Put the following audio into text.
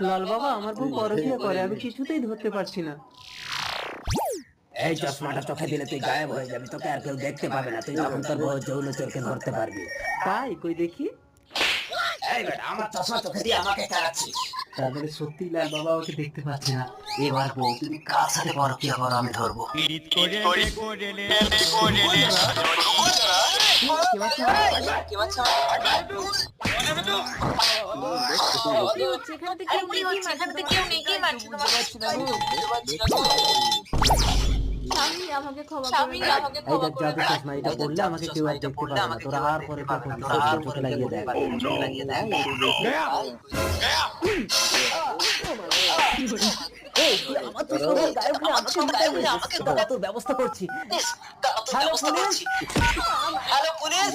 লাল বাবা, আমার বউ পরকীয়া করে, আমি কিছুতেই ধরতে পারছি না। এই চশমাটা চোখে দিলে তুই গায়েব হয়ে যাবি, তোকে আর কেউ দেখতে পাবে না, তুই তখন তোর বউ যৌন চোরকে ধরতে পারবি। তাই কই দেখি। এই বেটা, আমার চশমা চোখে দিয়ে আমাকে কারাচ্ছিস। তাহলে সত্যি লাল বাবা আমাকে দেখতে পাচ্ছে না। এবার বউ তুমি কার সাথে পরকীয়া করো আমি ধরবো। কি বাচ্চা? কি হচ্ছে এখানে? তো কেউ নেই, কি মারছে? তোমাকে বুঝতে পারছি না গো। স্বামী আমাকে ক্ষমা করে দাও। এই দেখ জাদু চশমা, এটা পড়লে আমাকে কেউ আর দেখতে পাবে না। তোরা আর পরে চোখে লাগিয়ে দেখ। এই তুই আমার তো সব গায়েব করে আমাকে দাঁড়া, তোর ব্যবস্থা করছি। Hello police. Hello police.